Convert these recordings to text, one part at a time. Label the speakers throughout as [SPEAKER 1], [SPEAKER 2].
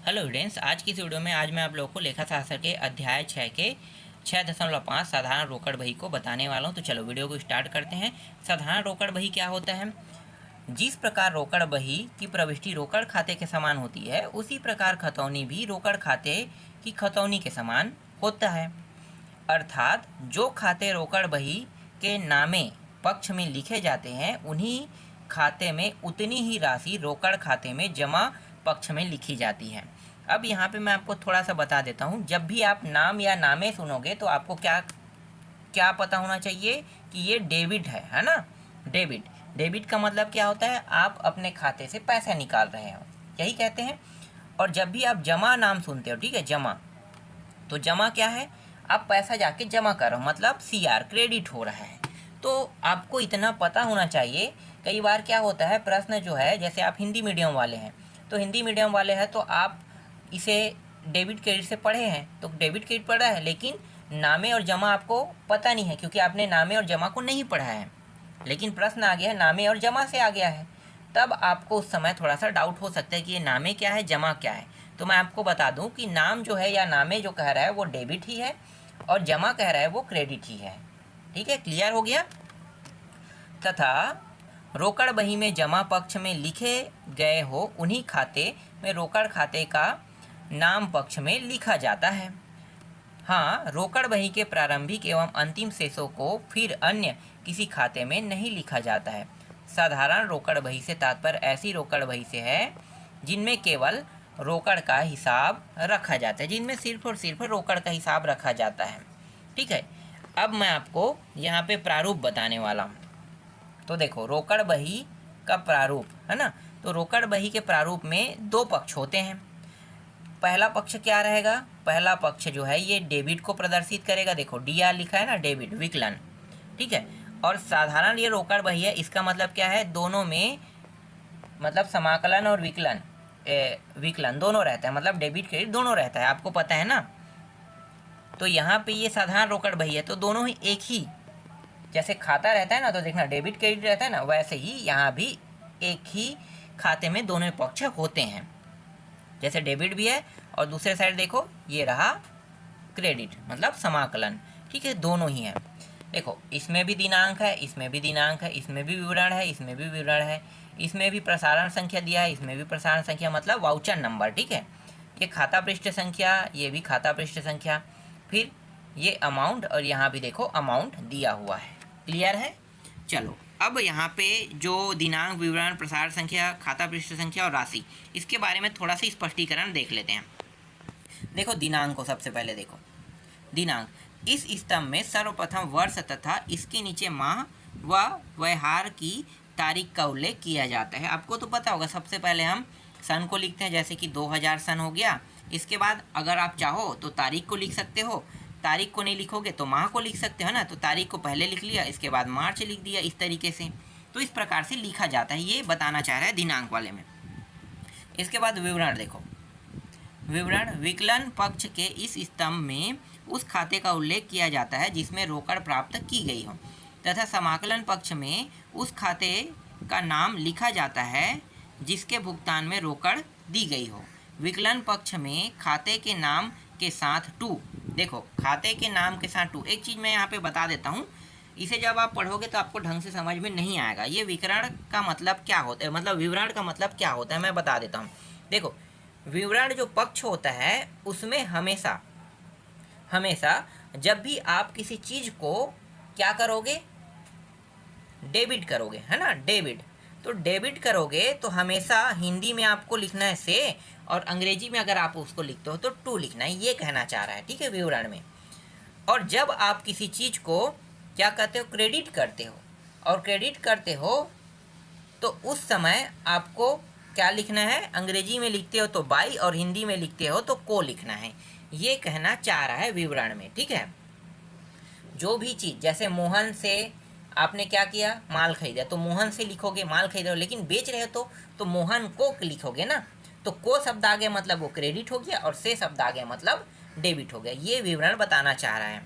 [SPEAKER 1] Hello students, आज की इस वीडियो में आज मैं आप लोगों को लेखा शास्त्र के अध्याय 6 के 6.5 साधारण रोकड़ बही को बताने वाला हूं। तो चलो वीडियो को स्टार्ट करते हैं। साधारण रोकड़ बही क्या होता है? जिस प्रकार रोकड़ बही की प्रविष्टि रोकड़ खाते के समान होती है, उसी प्रकार खतौनी भी रोकड़ खाते की खतौनी के समान होता है। अर्थात जो खाते रोकड़ बही के नामे पक्ष में लिखे जाते हैं, उन्हीं खाते में उतनी ही राशि रोकड़ खाते में जमा पक्ष में लिखी जाती है। अब यहाँ पे मैं आपको थोड़ा सा बता देता हूँ। जब भी आप नाम या नामे सुनोगे तो आपको क्या क्या पता होना चाहिए कि ये डेबिट है ना। डेबिट का मतलब क्या होता है? आप अपने खाते से पैसा निकाल रहे हो, यही कहते हैं। और जब भी आप जमा नाम सुनते हो, ठीक है, जमा, तो जमा क्या है? आप पैसा जाके जमा कर रहे हो, मतलब सीआर, क्रेडिट हो रहा है। तो आपको इतना पता होना चाहिए। कई बार क्या होता है, प्रश्न जो है, जैसे आप हिंदी मीडियम वाले हैं, तो हिंदी मीडियम वाले हैं तो आप इसे डेबिट क्रेडिट से पढ़े हैं, तो डेबिट क्रेडिट पढ़ा है, लेकिन नामे और जमा आपको पता नहीं है, क्योंकि आपने नामे और जमा को नहीं पढ़ा है। लेकिन प्रश्न आ गया है, नामे और जमा से आ गया है, तब आपको उस समय थोड़ा सा डाउट हो सकता है कि ये नामे क्या है, जमा क्या है। तो मैं आपको बता दूं कि नाम जो है या नामे जो कह रहा है वो डेबिट ही है, और जमा कह रहा है वो क्रेडिट ही है। ठीक है, क्लियर हो गया। तथा रोकड़ बही में जमा पक्ष में लिखे गए हो, उन्हीं खाते में रोकड़ खाते का नाम पक्ष में लिखा जाता है। हाँ, रोकड़ बही के प्रारंभिक एवं अंतिम शेषों को फिर अन्य किसी खाते में नहीं लिखा जाता है। साधारण रोकड़ बही से तात्पर्य ऐसी रोकड़ बही से है जिनमें केवल रोकड़ का हिसाब रखा जाता है, जिनमें सिर्फ और सिर्फ रोकड़ का हिसाब रखा जाता है। ठीक है, अब मैं आपको यहाँ पे प्रारूप बताने वाला हूँ। तो देखो, रोकड़ बही का प्रारूप है ना। तो रोकड़ बही के प्रारूप में दो पक्ष होते हैं। पहला पक्ष क्या रहेगा? पहला पक्ष जो है ये डेबिट को प्रदर्शित करेगा। देखो डीआर लिखा है ना, डेबिट, विकलन, ठीक है। और साधारण ये रोकड़ बही है, इसका मतलब क्या है? दोनों में मतलब समाकलन और विकलन विकलन दोनों रहता है, मतलब डेबिट क्रेडिट दोनों रहता है, आपको पता है ना। तो यहाँ पे ये साधारण रोकड़ बही है, तो दोनों ही एक ही, जैसे खाता रहता है ना, तो देखना डेबिट क्रेडिट रहता है ना, वैसे ही यहाँ भी एक ही खाते में दोनों पक्ष होते हैं। जैसे डेबिट भी है और दूसरे साइड देखो ये रहा क्रेडिट, मतलब समाकलन। ठीक है, दोनों ही है। देखो इसमें भी दिनांक है, इसमें भी दिनांक है, इसमें भी विवरण है, इसमें भी विवरण है, इसमें भी प्रसारण संख्या दिया है, इसमें भी प्रसारण संख्या, मतलब वाउचर नंबर। ठीक है, ये खाता पृष्ठ संख्या, ये भी खाता पृष्ठ संख्या, फिर ये अमाउंट, और यहाँ भी देखो अमाउंट दिया हुआ है। क्लियर है? चलो अब यहाँ पे जो दिनांक, विवरण, प्रसार संख्या, खाता पृष्ठ संख्या और राशि, इसके बारे में थोड़ा सा स्पष्टीकरण देख लेते हैं। देखो दिनांक को सबसे पहले देखो। दिनांक, इस स्तंभ में सर्वप्रथम वर्ष तथा इसके नीचे माह व व्यवहार की तारीख का उल्लेख किया जाता है। आपको तो पता होगा, सबसे पहले हम सन को लिखते हैं, जैसे कि 2000 सन हो गया। इसके बाद अगर आप चाहो तो तारीख को लिख सकते हो, तारीख को नहीं लिखोगे तो माह को लिख सकते हो ना। तो तारीख को पहले लिख लिया, इसके बाद मार्च लिख दिया, इस तरीके से। तो इस प्रकार से लिखा जाता है, ये बताना चाह रहा है दिनांक वाले में। इसके बाद विवरण देखो। विवरण, विकलन पक्ष के इस स्तंभ में उस खाते का उल्लेख किया जाता है जिसमें रोकड़ प्राप्त की गई हो, तथा समाकलन पक्ष में उस खाते का नाम लिखा जाता है जिसके भुगतान में रोकड़ दी गई हो। विकलन पक्ष में खाते के नाम के साथ टू, देखो खाते के नाम के साथ टू, एक चीज़ मैं यहाँ पे बता देता हूँ, इसे जब आप पढ़ोगे तो आपको ढंग से समझ में नहीं आएगा। ये विवरण का मतलब क्या होता है, मतलब विवरण का मतलब क्या होता है, मैं बता देता हूँ। देखो विवरण जो पक्ष होता है उसमें हमेशा जब भी आप किसी चीज़ को क्या करोगे, डेबिट करोगे, है ना, डेबिट। तो डेबिट करोगे तो हमेशा हिंदी में आपको लिखना है से, और अंग्रेजी में अगर आप उसको लिखते हो तो टू लिखना है, ये कहना चाह रहा है। ठीक है, विवरण में। और जब आप किसी चीज़ को क्या कहते हो, क्रेडिट करते हो, और क्रेडिट करते हो तो उस समय आपको क्या लिखना है, अंग्रेजी में लिखते हो तो बाई, और हिंदी में लिखते हो तो को लिखना है, ये कहना चाह रहा है विवरण में। ठीक है, जो भी चीज़, जैसे मोहन से आपने क्या किया, माल खरीदा, तो मोहन से लिखोगे माल खरीद रहे हो, लेकिन बेच रहे हो तो मोहन को लिखोगे ना। तो को शब्द आ गया मतलब वो क्रेडिट हो गया, और से शब्द आ गया मतलब डेबिट हो गया, ये विवरण बताना चाह रहा है।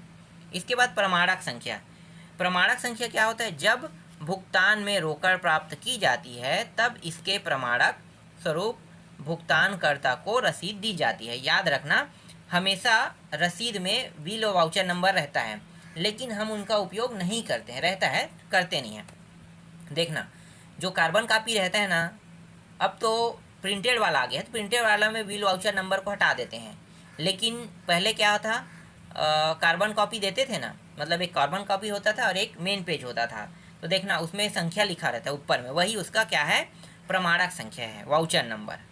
[SPEAKER 1] इसके बाद प्रमाणक संख्या। प्रमाणक संख्या क्या होता है? जब भुगतान में रोकड़ प्राप्त की जाती है तब इसके प्रमाणक स्वरूप भुगतानकर्ता को रसीद दी जाती है। याद रखना, हमेशा रसीद में बिल और वाउचर नंबर रहता है, लेकिन हम उनका उपयोग नहीं करते हैं, रहता है, करते नहीं हैं। देखना, जो कार्बन कॉपी रहता है ना, अब तो प्रिंटेड वाला आ गया है, तो प्रिंटेड वाला में बिल वाउचर नंबर को हटा देते हैं, लेकिन पहले क्या था, कार्बन कॉपी देते थे ना, मतलब एक कार्बन कॉपी होता था और एक मेन पेज होता था। तो देखना, उसमें संख्या लिखा रहता है ऊपर में, वही उसका क्या है, प्रमाणक संख्या है, वाउचर नंबर।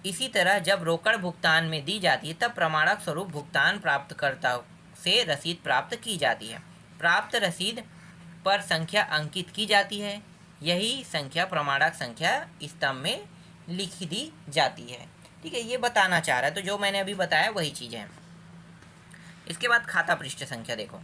[SPEAKER 1] इसी तरह जब रोकड़ भुगतान में दी जाती है तब प्रमाणक स्वरूप भुगतान प्राप्तकर्ता से रसीद प्राप्त की जाती है। प्राप्त रसीद पर संख्या अंकित की जाती है, यही संख्या प्रमाणक संख्या स्तंभ में लिखी दी जाती है। ठीक है, ये बताना चाह रहा है, तो जो मैंने अभी बताया वही चीज़ है। इसके बाद खाता पृष्ठ संख्या देखो,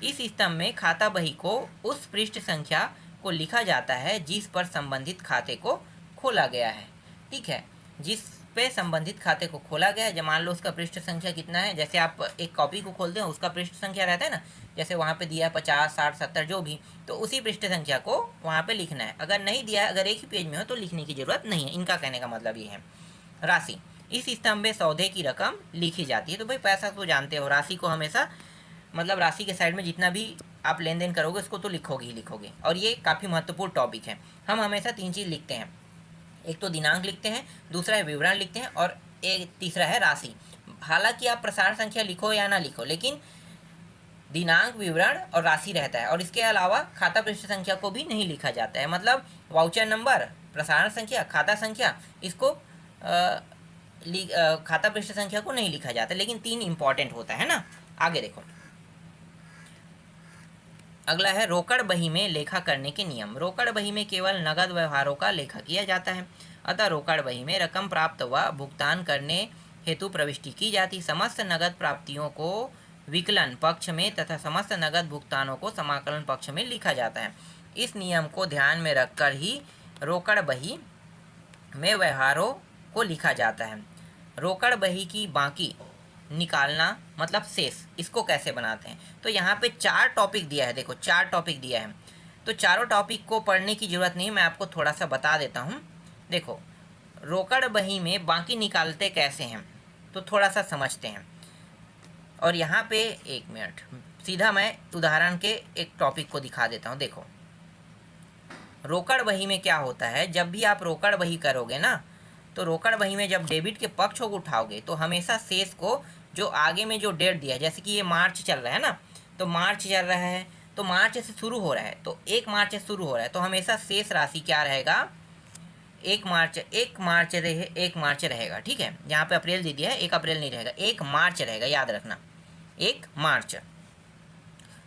[SPEAKER 1] इस स्तंभ में खाता बही को उस पृष्ठ संख्या को लिखा जाता है जिस पर संबंधित खाते को खोला गया है। ठीक है, जिस पे संबंधित खाते को खोला गया है, जब मान लो उसका पृष्ठ संख्या कितना है, जैसे आप एक कॉपी को खोलते हैं उसका पृष्ठ संख्या रहता है ना, जैसे वहाँ पे दिया है 50, 60, 70 जो भी, तो उसी पृष्ठ संख्या को वहाँ पे लिखना है। अगर नहीं दिया है, अगर एक ही पेज में हो तो लिखने की ज़रूरत नहीं है। इनका कहने का मतलब ये है। राशि, इस स्तंभ में सौदे की रकम लिखी जाती है। तो भाई पैसा तो जानते हो, राशि को हमेशा, मतलब राशि के साइड में जितना भी आप लेन देन करोगे उसको तो लिखोगे ही लिखोगे, और ये काफ़ी महत्वपूर्ण टॉपिक है। हम हमेशा 3 चीज़ लिखते हैं, एक तो दिनांक लिखते हैं, दूसरा है विवरण लिखते हैं, और एक तीसरा है राशि। हालांकि आप प्रसारण संख्या लिखो या ना लिखो, लेकिन दिनांक, विवरण और राशि रहता है, और इसके अलावा खाता पृष्ठ संख्या को भी नहीं लिखा जाता है। मतलब वाउचर नंबर, प्रसारण संख्या, खाता संख्या, इसको खाता पृष्ठ संख्या को नहीं लिखा जाता, लेकिन 3 इंपॉर्टेंट होता है ना। आगे देखो, अगला है रोकड़ बही में लेखा करने के नियम। रोकड़ बही में केवल नगद व्यवहारों का लेखा किया जाता है, अतः रोकड़ बही में रकम प्राप्त व भुगतान करने हेतु प्रविष्टि की जाती। समस्त नगद प्राप्तियों को विकलन पक्ष में तथा समस्त नगद भुगतानों को समाकलन पक्ष में लिखा जाता है। इस नियम को ध्यान में रखकर ही रोकड़ बही में व्यवहारों को लिखा जाता है। रोकड़ बही की बाकी निकालना मतलब शेष, इसको कैसे बनाते हैं, तो यहाँ पे 4 टॉपिक दिया है। देखो 4 टॉपिक दिया है, तो चारों टॉपिक को पढ़ने की ज़रूरत नहीं, मैं आपको थोड़ा सा बता देता हूँ। देखो, रोकड़ बही में बाकी निकालते कैसे हैं, तो थोड़ा सा समझते हैं। और यहाँ पे 1 मिनट, सीधा मैं उदाहरण के एक टॉपिक को दिखा देता हूँ। देखो, रोकड़ बही में क्या होता है, जब भी आप रोकड़ बही करोगे ना, तो रोकड़ बही में जब डेबिट के पक्ष को उठाओगे तो हमेशा शेष को, जो आगे में जो डेट दिया है, जैसे कि ये मार्च चल रहा है ना, तो मार्च चल रहा है, तो मार्च से शुरू हो रहा है, तो 1 मार्च से शुरू हो रहा है, तो हमेशा शेष राशि क्या रहेगा, 1 मार्च रहेगा। ठीक है, यहाँ पे अप्रैल दे दिया है, 1 अप्रैल नहीं रहेगा, 1 मार्च रहेगा, याद रखना 1 मार्च।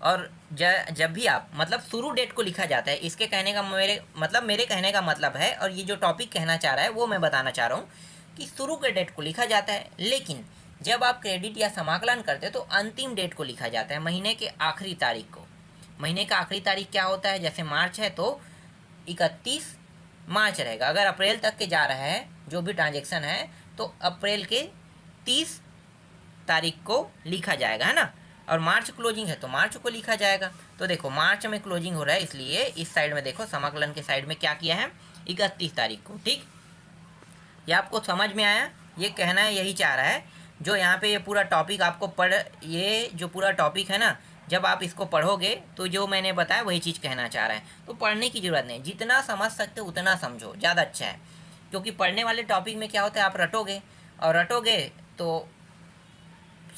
[SPEAKER 1] और जब भी आप, मतलब शुरू डेट को लिखा जाता है, इसके कहने का मेरे कहने का मतलब है, और ये जो टॉपिक कहना चाह रहा है वो मैं बताना चाह रहा हूँ कि शुरू के डेट को लिखा जाता है, लेकिन जब आप क्रेडिट या समाकलन करते हैं तो अंतिम डेट को लिखा जाता है, महीने के आखिरी तारीख को। महीने का आखिरी तारीख क्या होता है, जैसे मार्च है तो 31 मार्च रहेगा। अगर अप्रैल तक के जा रहा है जो भी ट्रांजेक्शन है, तो अप्रैल के 30 तारीख को लिखा जाएगा, है ना। और मार्च क्लोजिंग है तो मार्च को लिखा जाएगा। तो देखो मार्च में क्लोजिंग हो रहा है, इसलिए इस साइड में देखो समाकलन के साइड में क्या किया है, 31 तारीख को। ठीक, ये आपको समझ में आया, ये कहना है यही चाह रहा है। जो यहाँ पे ये पूरा टॉपिक आपको ये जो पूरा टॉपिक है ना, जब आप इसको पढ़ोगे तो जो मैंने बताया वही चीज़ कहना चाह रहा है। तो पढ़ने की ज़रूरत नहीं, जितना समझ सकते उतना समझो, ज़्यादा अच्छा है। क्योंकि पढ़ने वाले टॉपिक में क्या होता है, आप रटोगे, और रटोगे तो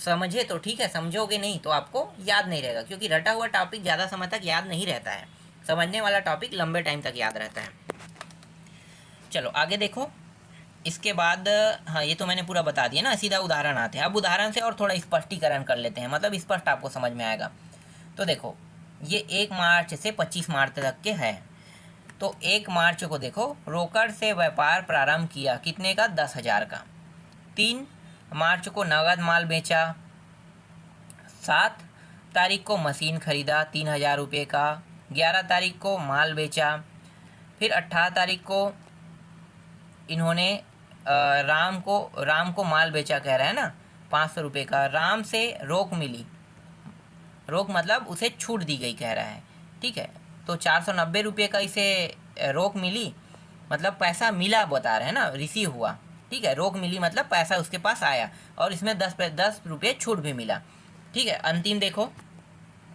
[SPEAKER 1] समझे तो ठीक है, समझोगे नहीं तो आपको याद नहीं रहेगा, क्योंकि रटा हुआ टॉपिक ज़्यादा समय तक याद नहीं रहता है, समझने वाला टॉपिक लंबे टाइम तक याद रहता है। चलो आगे देखो, इसके बाद, हाँ ये तो मैंने पूरा बता दिया ना, सीधा उदाहरण आते हैं। अब उदाहरण से और थोड़ा स्पष्टीकरण कर लेते हैं, मतलब स्पष्ट आपको समझ में आएगा। तो देखो, ये 1 मार्च से 25 मार्च तक के हैं। तो 1 मार्च को देखो, रोकड़ से व्यापार प्रारंभ किया, कितने का, 10,000 का। 3 मार्च को नगद माल बेचा। 7 तारीख को मशीन खरीदा 3,000 रुपये का। 11 तारीख को माल बेचा। फिर 18 तारीख को इन्होंने राम को माल बेचा, कह रहा है ना, 500 रुपये का। राम से रोक मिली, रोक मतलब उसे छूट दी गई कह रहा है। ठीक है, तो 490 रुपये का इसे रोक मिली। मतलब पैसा मिला बता रहे हैं ना, रिसीव हुआ, ठीक है। रोक मिली मतलब पैसा उसके पास आया, और इसमें 10 रुपये छूट भी मिला, ठीक है। अंतिम देखो,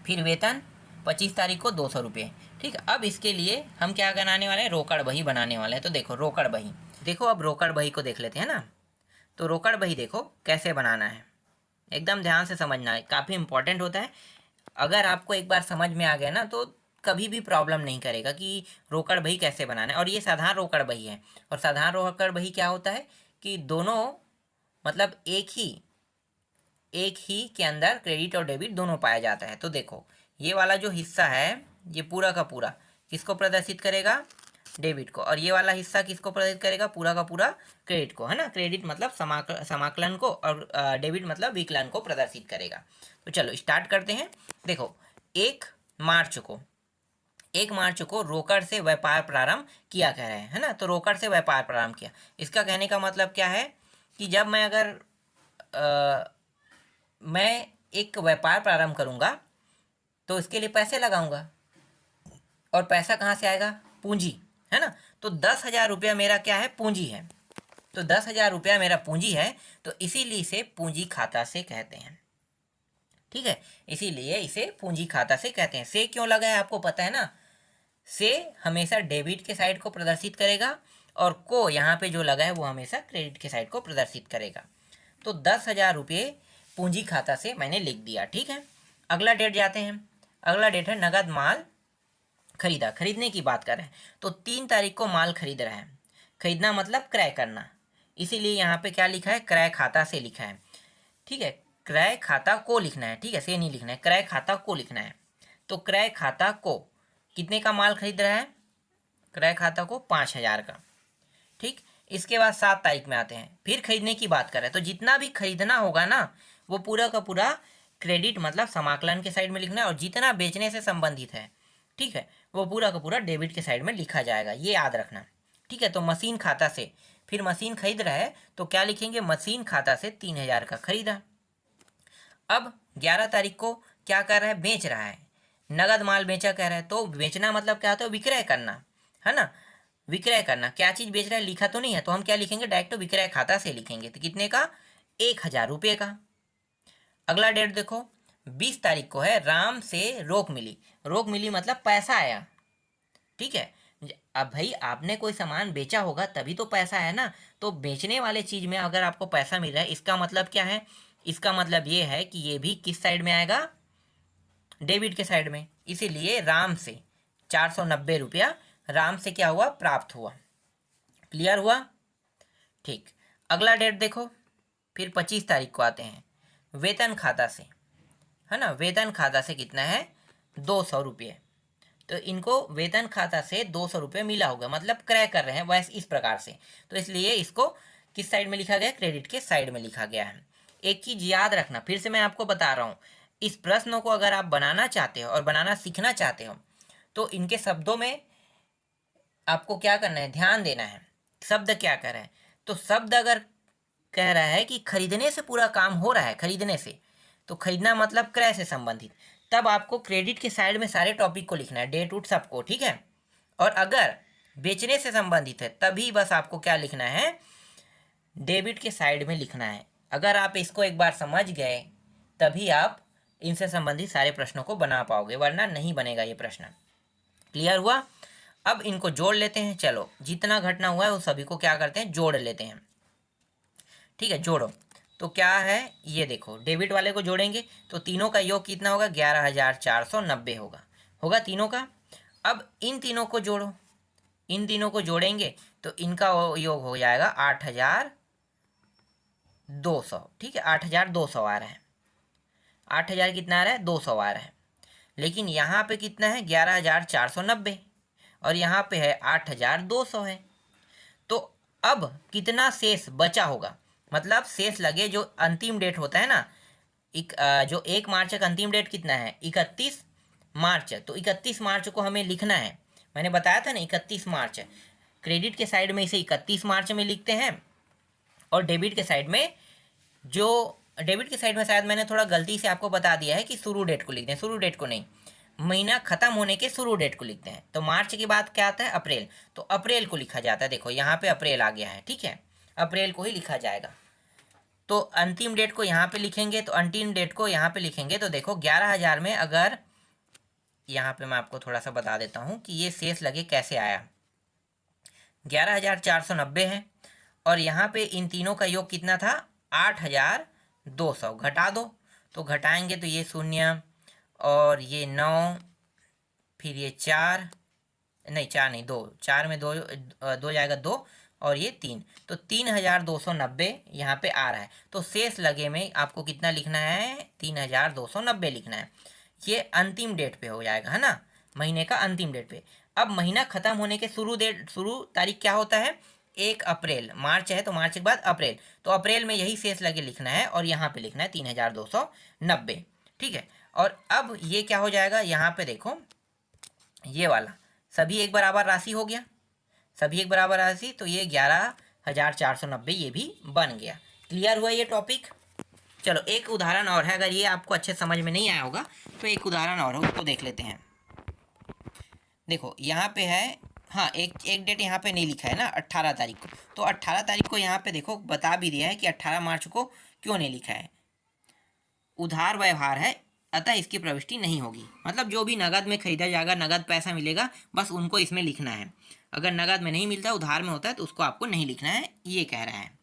[SPEAKER 1] फिर वेतन 25 तारीख को 200 रुपये, ठीक है। अब इसके लिए हम क्या बनाने वाले हैं, रोकड़ बही बनाने वाले हैं। तो देखो रोकड़ बही, देखो अब रोकड़ बही को देख लेते हैं ना। तो रोकड़ बही देखो कैसे बनाना है, एकदम ध्यान से समझना है, काफ़ी इंपॉर्टेंट होता है। अगर आपको एक बार समझ में आ गया ना तो कभी भी प्रॉब्लम नहीं करेगा कि रोकड़ बही कैसे बनाना है। और ये साधारण रोकड़ बही है, और साधारण रोकड़ बही क्या होता है कि दोनों मतलब एक ही के अंदर क्रेडिट और डेबिट दोनों पाया जाता है। तो देखो ये वाला जो हिस्सा है ये पूरा का पूरा किसको प्रदर्शित करेगा, डेबिट को, और ये वाला हिस्सा किसको प्रदर्शित करेगा, पूरा का पूरा क्रेडिट को, है ना। क्रेडिट मतलब समाकलन को, और डेबिट मतलब विकलन को प्रदर्शित करेगा। तो चलो स्टार्ट करते हैं। देखो 1 मार्च को रोकड़ से व्यापार प्रारंभ किया कह रहे हैं, है ना। तो रोकड़ से व्यापार प्रारंभ किया, इसका कहने का मतलब क्या है कि जब मैं अगर मैं एक व्यापार प्रारंभ करूंगा तो इसके लिए पैसे लगाऊंगा, और पैसा कहाँ से आएगा, पूंजी, है ना। तो 10,000 रुपया मेरा क्या है, पूंजी है। तो 10,000 रुपया मेरा पूंजी है, तो इसीलिए इसे पूंजी खाता से कहते हैं, ठीक है। इसीलिए इसे पूंजी खाता से कहते हैं। से क्यों लगा है आपको पता है ना, से हमेशा डेबिट के साइड को प्रदर्शित करेगा, और को यहाँ पे जो लगा है वो हमेशा क्रेडिट के साइड को प्रदर्शित करेगा। तो 10,000 रुपये पूंजी खाता से मैंने लिख दिया, ठीक है। अगला डेट जाते हैं। अगला डेट है नगद माल खरीदा, खरीदने की बात कर रहे हैं। तो 3 तारीख को माल खरीद रहे हैं, खरीदना मतलब क्रय करना, इसीलिए यहाँ पे क्या लिखा है, क्रय खाता से लिखा है, ठीक है। क्रय खाता को लिखना है, ठीक है, से नहीं लिखना है, क्रय खाता को लिखना है। तो क्रय खाता को कितने का माल खरीद रहा है, क्रय खाता को 5,000 का, ठीक। इसके बाद 7 तारीख में आते हैं, फिर खरीदने की बात कर रहे हैं। तो जितना भी खरीदना होगा ना वो पूरा का पूरा क्रेडिट मतलब समाकलन के साइड में लिखना है, और जितना बेचने से संबंधित है, ठीक है, वो पूरा का पूरा डेबिट के साइड में लिखा जाएगा, ये याद रखना, ठीक है। तो मशीन खाता से, फिर मशीन खरीद रहा है तो क्या लिखेंगे, मशीन खाता से 3,000 का खरीदा। अब 11 तारीख को क्या कर रहा है, बेच रहा है, नगद माल बेचा कह रहा है। तो बेचना मतलब क्या होता है, विक्रय करना, है ना। विक्रय करना, क्या चीज़ बेच रहा है लिखा तो नहीं है, तो हम क्या लिखेंगे, डायरेक्ट विक्रय खाता से लिखेंगे। तो कितने का, 1,000 रुपये का। अगला डेट देखो 20 तारीख को है, राम से रोक मिली। रोक मिली मतलब पैसा आया, ठीक है। अब भाई आपने कोई सामान बेचा होगा तभी तो पैसा है ना। तो बेचने वाले चीज़ में अगर आपको पैसा मिल रहा है, इसका मतलब क्या है, इसका मतलब ये है कि ये भी किस साइड में आएगा, डेबिट के साइड में। इसीलिए राम से 490 रुपया राम से क्या हुआ, प्राप्त हुआ। क्लियर हुआ, ठीक। अगला डेट देखो, फिर 25 तारीख को आते हैं, वेतन खाता से, है ना। वेतन खाता से कितना है, 200 रुपये। तो इनको वेतन खाता से 200 रुपये मिला होगा, मतलब क्रय कर रहे हैं वैसे इस प्रकार से। तो इसलिए इसको किस साइड में लिखा गया, क्रेडिट के साइड में लिखा गया है। एक चीज़ याद रखना, फिर से मैं आपको बता रहा हूँ, इस प्रश्न को अगर आप बनाना चाहते हो और बनाना सीखना चाहते हो तो इनके शब्दों में आपको क्या करना है, ध्यान देना है। शब्द क्या कह रहा है, तो शब्द अगर कह रहा है कि खरीदने से पूरा काम हो रहा है, खरीदने से, तो खरीदना मतलब क्रय से संबंधित, तब आपको क्रेडिट के साइड में सारे टॉपिक को लिखना है, डेट उट सबको, ठीक है। और अगर बेचने से संबंधित है तभी बस आपको क्या लिखना है, डेबिट के साइड में लिखना है। अगर आप इसको एक बार समझ गए तभी आप इनसे संबंधित सारे प्रश्नों को बना पाओगे, वरना नहीं बनेगा ये प्रश्न। क्लियर हुआ। अब इनको जोड़ लेते हैं, चलो जितना घटना हुआ है वो सभी को क्या करते हैं, जोड़ लेते हैं, ठीक है। जोड़ो, तो क्या है ये देखो, डेबिट वाले को जोड़ेंगे तो तीनों का योग कितना होगा, 11,490 होगा तीनों का। अब इन तीनों को जोड़ो, इन तीनों को जोड़ेंगे तो इनका योग हो जाएगा 8,200, ठीक है। 8,200 आ रहा है, 8,000 कितना आ रहा है, 200 आ रहा है। लेकिन यहाँ पे कितना है, 11,490, और यहाँ पे है 8,200 है। तो अब कितना शेष बचा होगा, मतलब शेष लगे जो अंतिम डेट होता है ना, जो 1 मार्च का अंतिम डेट कितना है, 31 मार्च। तो 31 मार्च को हमें लिखना है, मैंने बताया था ना 31 मार्च। क्रेडिट के साइड में इसे 31 मार्च में लिखते हैं, और डेबिट के साइड में जो डेबिट के साइड में शायद मैंने थोड़ा गलती से आपको बता दिया है कि शुरू डेट को लिखते हैं, शुरू डेट को नहीं, महीना खत्म होने के शुरू डेट को लिखते हैं। तो मार्च के बाद क्या आता है? अप्रैल। तो अप्रैल को लिखा जाता है। देखो यहाँ पे अप्रैल आ गया है, ठीक है, अप्रैल को ही लिखा जाएगा। तो अंतिम डेट को यहाँ पे लिखेंगे, तो अंतिम डेट को यहाँ पे लिखेंगे। तो देखो 11,000 में अगर यहाँ पे मैं आपको थोड़ा सा बता देता हूँ कि ये शेष लगे कैसे आया। 11,490 है और यहाँ पे इन तीनों का योग कितना था? 8,200। घटा दो, तो घटाएंगे तो ये 0 और ये 9, फिर ये 4, नहीं 4 नहीं 2, 4 में 2 2 जाएगा 2 और ये 3, तो 3,290 यहाँ पे आ रहा है। तो शेष लगे में आपको कितना लिखना है? 3,290 लिखना है। ये अंतिम डेट पे हो जाएगा, है ना, महीने का अंतिम डेट पे। अब महीना खत्म होने के शुरू तारीख क्या होता है? 1 अप्रैल। मार्च है तो मार्च के बाद अप्रैल, तो अप्रैल में यही शेष लगे लिखना है और यहाँ पे लिखना है 3,290, ठीक है। और अब ये क्या हो जाएगा? यहाँ पे देखो ये वाला सभी एक बराबर राशि हो गया, सभी एक बराबर राशि, तो ये 11,490 ये भी बन गया। क्लियर हुआ ये टॉपिक? चलो एक उदाहरण और है, अगर ये आपको अच्छे समझ में नहीं आया होगा तो एक उदाहरण और है, उसको देख लेते हैं। देखो यहाँ पे है, हाँ एक डेट यहाँ पे नहीं लिखा है ना, 18 तारीख को। तो 18 तारीख को यहाँ पे देखो बता भी दिया है कि 18 मार्च को क्यों नहीं लिखा है। उधार व्यवहार है, अतः इसकी प्रविष्टि नहीं होगी। मतलब जो भी नगद में खरीदा जाएगा, नगद पैसा मिलेगा, बस उनको इसमें लिखना है। अगर नगद में नहीं मिलता, उधार में होता है, तो उसको आपको नहीं लिखना है, ये कह रहा है।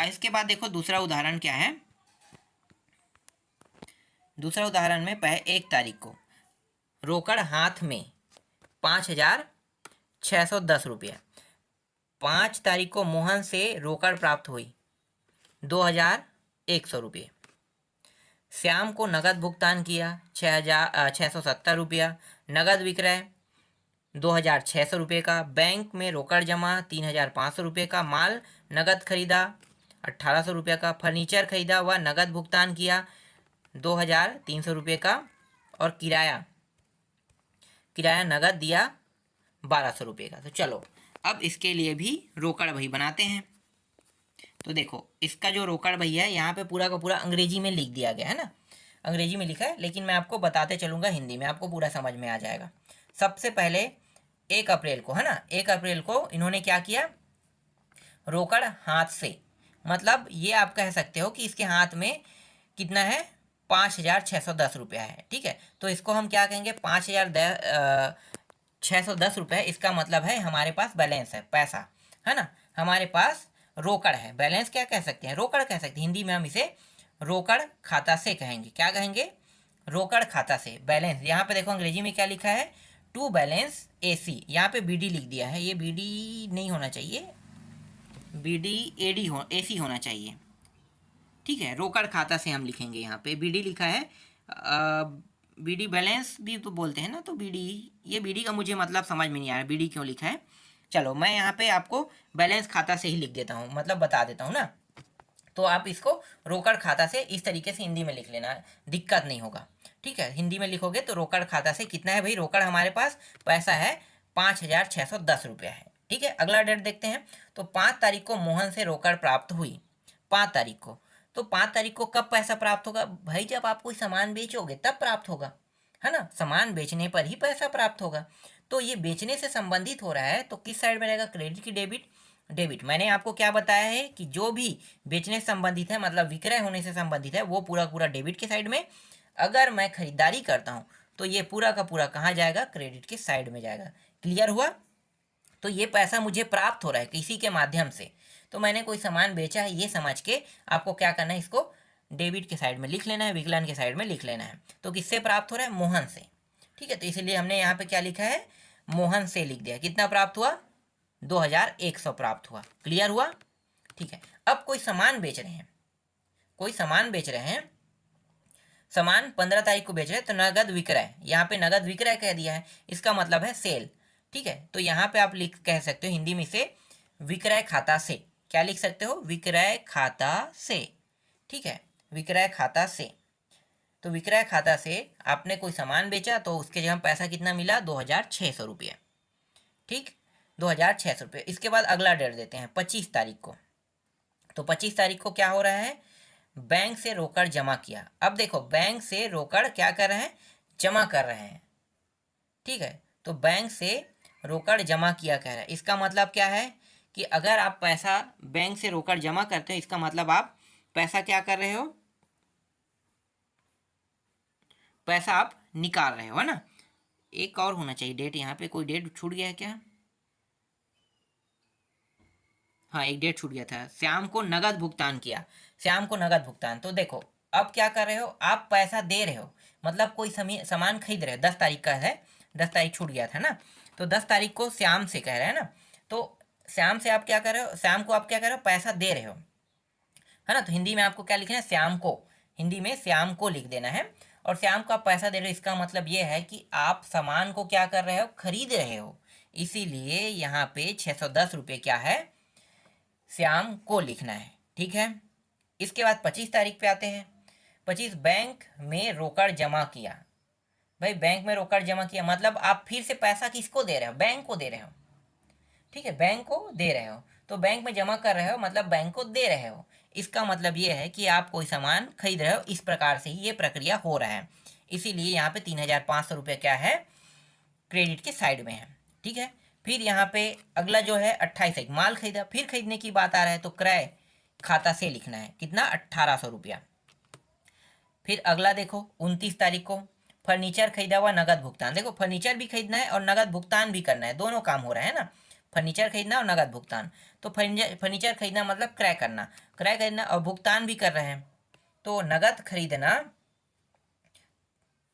[SPEAKER 1] इसके बाद देखो दूसरा उदाहरण क्या है। दूसरा उदाहरण में 1 तारीख को रोकड़ हाथ में 5,610 रुपये। 5 तारीख को मोहन से रोकड़ प्राप्त हुई 2,100 रुपये। श्याम को नगद भुगतान किया 6,670 रुपया। नगद विक्रय 2,600 रुपये का। बैंक में रोकड़ जमा 3,500 रुपये का। माल नगद खरीदा 1,800 रुपये का। फर्नीचर खरीदा व नगद भुगतान किया 2,300 रुपये का। और किराया नगद दिया 1,200 रुपये का। तो चलो अब इसके लिए भी रोकड़ बही बनाते हैं। तो देखो इसका जो रोकड़ बही है यहाँ पे पूरा का पूरा अंग्रेजी में लिख दिया गया है ना, अंग्रेजी में लिखा है, लेकिन मैं आपको बताते चलूँगा हिंदी में, आपको पूरा समझ में आ जाएगा। सबसे पहले 1 अप्रैल को, है ना, 1 अप्रैल को इन्होंने क्या किया? रोकड़ हाथ से, मतलब ये आप कह सकते हो कि इसके हाथ में कितना है? 5,610 रुपया है, ठीक है। तो इसको हम क्या कहेंगे? 5,610 रुपये। इसका मतलब है हमारे पास बैलेंस है, पैसा है ना, हमारे पास रोकड़ है। बैलेंस क्या कह सकते हैं? रोकड़ कह सकते हैं। हिंदी में हम इसे रोकड़ खाता से कहेंगे। क्या कहेंगे? रोकड़ खाता से। बैलेंस यहाँ पे देखो अंग्रेजी में क्या लिखा है? To balance AC। यहाँ पे BD लिख दिया है, ये BD नहीं होना चाहिए, BD AD AC होना चाहिए, ठीक है। रोकड़ खाता से हम लिखेंगे, यहाँ पे BD लिखा है। BD बैलेंस भी तो बोलते हैं ना, तो BD, ये BD का मुझे मतलब समझ में नहीं आया BD क्यों लिखा है। चलो मैं यहाँ पे आपको बैलेंस खाता से ही लिख देता हूँ, मतलब बता देता हूँ ना। तो आप इसको रोकड़ खाता से इस तरीके से हिंदी में लिख लेना, दिक्कत नहीं होगा, ठीक है। हिंदी में लिखोगे तो रोकड़ खाता से कितना है भाई? रोकड़ हमारे पास पैसा है 5,610 रुपया है, ठीक है। अगला डेट देखते हैं। तो 5 तारीख को मोहन से रोकड़ प्राप्त हुई, 5 तारीख को। तो 5 तारीख को कब पैसा प्राप्त होगा भाई? जब आप कोई सामान बेचोगे तब प्राप्त होगा, है ना, सामान बेचने पर ही पैसा प्राप्त होगा। तो ये बेचने से संबंधित हो रहा है, तो किस साइड में रहेगा? क्रेडिट की डेबिट? डेबिट। मैंने आपको क्या बताया है कि जो भी बेचने से संबंधित है, मतलब विक्रय होने से संबंधित है, वो पूरा पूरा डेबिट के साइड में। अगर मैं खरीदारी करता हूँ तो ये पूरा का पूरा कहाँ जाएगा? क्रेडिट के साइड में जाएगा। क्लियर हुआ? तो ये पैसा मुझे प्राप्त हो रहा है किसी के माध्यम से, तो मैंने कोई सामान बेचा है, ये समझ के आपको क्या करना है? इसको डेबिट के साइड में लिख लेना है, विकलन के साइड में लिख लेना है। तो किससे प्राप्त हो रहा है? मोहन से, ठीक है। तो इसलिए हमने यहाँ पे क्या लिखा है? मोहन से लिख दिया। कितना प्राप्त हुआ? 2,100 प्राप्त हुआ। क्लियर हुआ? ठीक है। अब कोई सामान बेच रहे हैं, कोई सामान बेच रहे हैं, सामान 15 तारीख को बेच रहे हैं, तो नगद विक्रय, यहाँ पे नगद विक्रय कह दिया है, इसका मतलब है सेल, ठीक है। तो यहाँ पे आप लिख कह सकते हो हिंदी में इसे विक्रय खाता से। क्या लिख सकते हो? विक्रय खाता से, ठीक है, विक्रय खाता से। तो विक्रय खाता से आपने कोई सामान बेचा, तो उसके जगह पैसा कितना मिला? 2,600 रुपये, ठीक, 2,600 रुपये। इसके बाद अगला डेट देते हैं 25 तारीख को। तो 25 तारीख को क्या हो रहा है? बैंक से रोकड़ जमा किया। अब देखो बैंक से रोकड़ क्या कर रहे हैं? जमा कर रहे हैं, ठीक है। तो बैंक से रोकड़ जमा किया कह रहा है, इसका मतलब क्या है कि अगर आप पैसा बैंक से रोकड़ जमा करते हो, इसका मतलब आप पैसा क्या कर रहे हो, पैसा आप निकाल रहे हो, है ना। एक और होना चाहिए डेट, यहाँ पे कोई डेट छूट गया है क्या? हाँ, एक डेट छूट गया था, श्याम को नगद भुगतान किया, श्याम को नगद भुगतान। तो देखो अब क्या कर रहे हो, आप पैसा दे रहे हो, मतलब कोई सामान खरीद रहे हो, 10 तारीख का है, 10 तारीख छूट गया था ना, तो 10 तारीख को श्याम से कह रहे हैं ना, तो श्याम से आप क्या कर रहे हो, श्याम को आप क्या कर रहे हो, पैसा दे रहे हो, है ना। तो हिंदी में आपको क्या लिखना है, श्याम को, हिंदी में श्याम को लिख देना है। और श्याम को आप पैसा दे रहे हो, इसका मतलब ये है कि आप सामान को क्या कर रहे हो, खरीद रहे हो, इसीलिए यहाँ पे 610 रुपये क्या है, श्याम को लिखना है, ठीक है। इसके बाद 25 तारीख पे आते हैं। 25, बैंक में रोकड़ जमा किया। भाई बैंक में रोकड़ जमा किया मतलब आप फिर से पैसा किसको दे रहे हो, बैंक को दे रहे हो, ठीक है, बैंक को दे रहे हो। तो बैंक में जमा कर रहे हो मतलब बैंक को दे रहे हो, इसका मतलब ये है कि आप कोई सामान खरीद रहे हो, इस प्रकार से ही ये प्रक्रिया हो रहा है। इसीलिए यहाँ पे 3,500 रुपये क्या है, क्रेडिट के साइड में है, ठीक है। फिर यहाँ पे अगला जो है 28 माल खरीदा, फिर खरीदने की बात आ रहा है तो क्रय खाता से लिखना है, कितना, 1,800 रुपया। फिर अगला देखो 29 तारीख को फर्नीचर खरीदा हुआ, नगद भुगतान। देखो फर्नीचर भी खरीदना है और नगद भुगतान भी करना है, दोनों काम हो रहा है ना, फर्नीचर खरीदना और नगद भुगतान। तो फर्नीचर खरीदना मतलब क्रय करना, क्रय खरीदना और भुगतान भी कर रहे हैं, तो नगद खरीदना,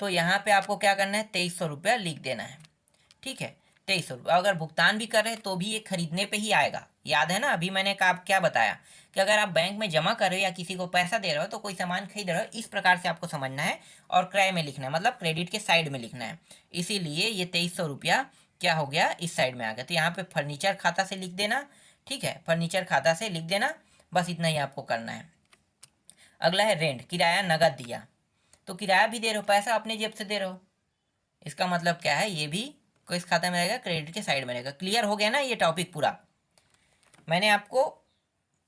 [SPEAKER 1] तो यहाँ पे आपको क्या करना है, 2,300 रुपया लिख देना है, ठीक है। 2,300 रुपये, अगर भुगतान भी कर रहे हैं तो भी ये खरीदने पे ही आएगा, याद है ना, अभी मैंने क्या बताया कि अगर आप बैंक में जमा कर रहे हो या किसी को पैसा दे रहे हो तो कोई सामान खरीद रहे हो, इस प्रकार से आपको समझना है, और क्रय में लिखना है मतलब क्रेडिट के साइड में लिखना है। इसीलिए ये 2,300 रुपया क्या हो गया, इस साइड में आ गया। तो यहाँ पे फर्नीचर खाता से लिख देना, ठीक है, फर्नीचर खाता से लिख देना, बस इतना ही आपको करना है। अगला है रेंट, किराया नगद दिया, तो किराया भी दे रहे हो, पैसा अपने जेब से दे रहे हो, इसका मतलब क्या है, ये भी किस खाते में रहेगा, क्रेडिट के साइड में रहेगा। क्लियर हो गया ना ये टॉपिक पूरा। मैंने आपको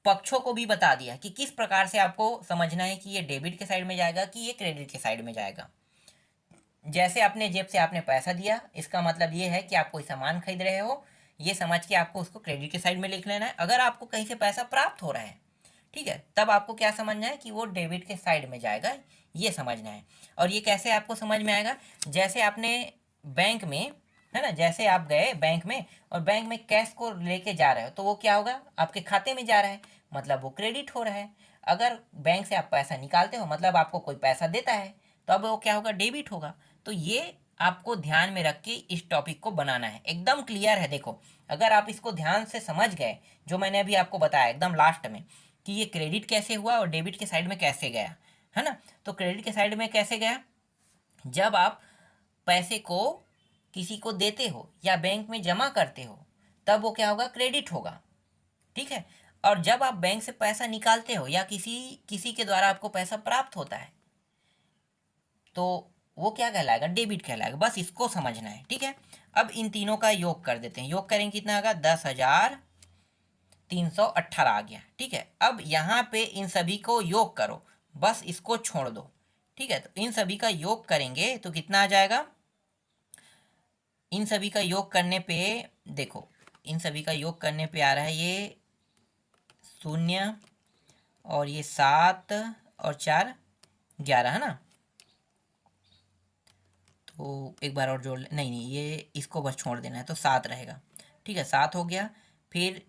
[SPEAKER 1] पक्षों को भी बता दिया कि किस प्रकार से आपको समझना है कि ये डेबिट के साइड में जाएगा कि ये क्रेडिट के साइड में जाएगा। जैसे अपने जेब से आपने पैसा दिया, इसका मतलब ये है कि आप कोई सामान खरीद रहे हो, ये समझ के आपको उसको क्रेडिट के साइड में लिख लेना है। अगर आपको कहीं से पैसा प्राप्त हो रहा है, ठीक है, तब आपको क्या समझना है कि वो डेबिट के साइड में जाएगा, ये समझना है। और ये कैसे आपको समझ में आएगा, जैसे आपने बैंक में, है ना, जैसे आप गए बैंक में और बैंक में कैश को लेके जा रहे हो, तो वो क्या होगा, आपके खाते में जा रहा है, मतलब वो क्रेडिट हो रहा है। अगर बैंक से आप पैसा निकालते हो मतलब आपको कोई पैसा देता है, तो अब वो क्या होगा, डेबिट होगा। तो ये आपको ध्यान में रख के इस टॉपिक को बनाना है, एकदम क्लियर है। देखो अगर आप इसको ध्यान से समझ गए, जो मैंने अभी आपको बताया एकदम लास्ट में, कि ये क्रेडिट कैसे हुआ और डेबिट के साइड में कैसे गया, है ना। तो क्रेडिट के साइड में कैसे गया, जब आप पैसे को किसी को देते हो या बैंक में जमा करते हो, तब वो क्या होगा, क्रेडिट होगा, ठीक है। और जब आप बैंक से पैसा निकालते हो या किसी किसी के द्वारा आपको पैसा प्राप्त होता है, तो वो क्या कहलाएगा, डेबिट कहलाएगा, बस इसको समझना है, ठीक है। अब इन तीनों का योग कर देते हैं, योग करेंगे कितना आएगा, 10,318 आ गया, ठीक है। अब यहाँ पे इन सभी को योग करो, बस इसको छोड़ दो, ठीक है। तो इन सभी का योग करेंगे तो कितना आ जाएगा, इन सभी का योग करने पे, देखो इन सभी का योग करने पे आ रहा है ये 0 और ये 7 और 4 11, है ना। तो एक बार और जोड़ ले, नहीं नहीं ये इसको बस छोड़ देना है, तो 7 रहेगा, ठीक है, 7 हो गया। फिर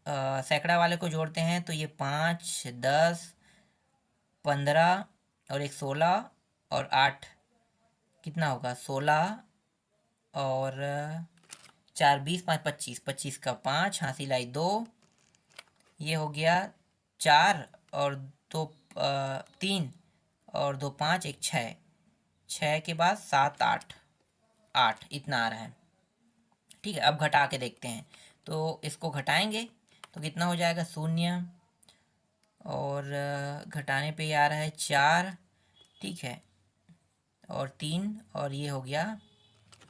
[SPEAKER 1] सैकड़ा वाले को जोड़ते हैं तो ये 5 10 15 और एक 16 और 8, कितना होगा, 16 और 4 20 5 25, 25 का 5, हाँसी लाई 2, ये हो गया 4 और 2 3 और 2 5 एक 6, 6 के बाद 7 8, 8 इतना आ रहा है, ठीक है। अब घटा के देखते हैं, तो इसको घटाएंगे तो कितना हो जाएगा, 0 और घटाने पे ये आ रहा है 4, ठीक है, और 3 और ये हो गया,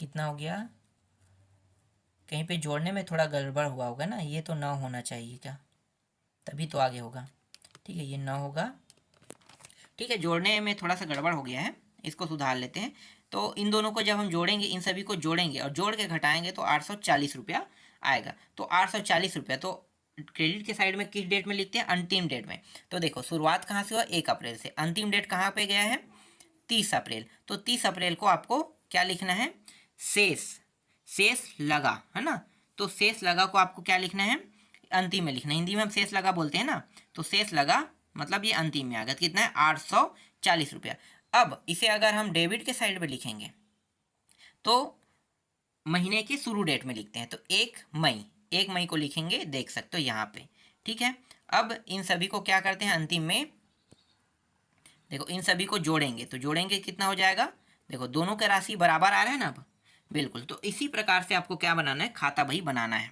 [SPEAKER 1] कितना हो गया, कहीं पे जोड़ने में थोड़ा गड़बड़ हुआ होगा ना, ये तो 9 होना चाहिए क्या, तभी तो आगे होगा, ठीक है, ये 9 होगा, ठीक है, जोड़ने में थोड़ा सा गड़बड़ हो गया है, इसको सुधार लेते हैं। तो इन दोनों को जब हम जोड़ेंगे, इन सभी को जोड़ेंगे और जोड़ के घटाएंगे तो 840 रुपया आएगा। तो 840 रुपया तो क्रेडिट के साइड में किस डेट में लिखते हैं? अंतिम डेट में। तो देखो शुरुआत कहाँ से हुआ? 1 अप्रैल से। अंतिम डेट कहाँ पे गया है? 30 अप्रैल। तो 30 अप्रैल को आपको क्या लिखना है? शेष लगा, है ना। तो शेष लगा को आपको क्या लिखना है? अंतिम में लिखना है। हिंदी में हम शेष लगा बोलते हैं ना, तो शेष लगा मतलब ये अंतिम में आ गया। कितना है? 840 रुपया। अब इसे अगर हम डेबिट के साइड पे लिखेंगे तो महीने की शुरू डेट में लिखते हैं, तो 1 मई को लिखेंगे, देख सकते हो यहाँ पे। ठीक है, अब इन सभी को क्या करते हैं? अंतिम में देखो इन सभी को जोड़ेंगे, तो जोड़ेंगे कितना हो जाएगा? देखो दोनों का राशि बराबर आ रहा है ना अब, बिल्कुल। तो इसी प्रकार से आपको क्या बनाना है? खाता बही बनाना है।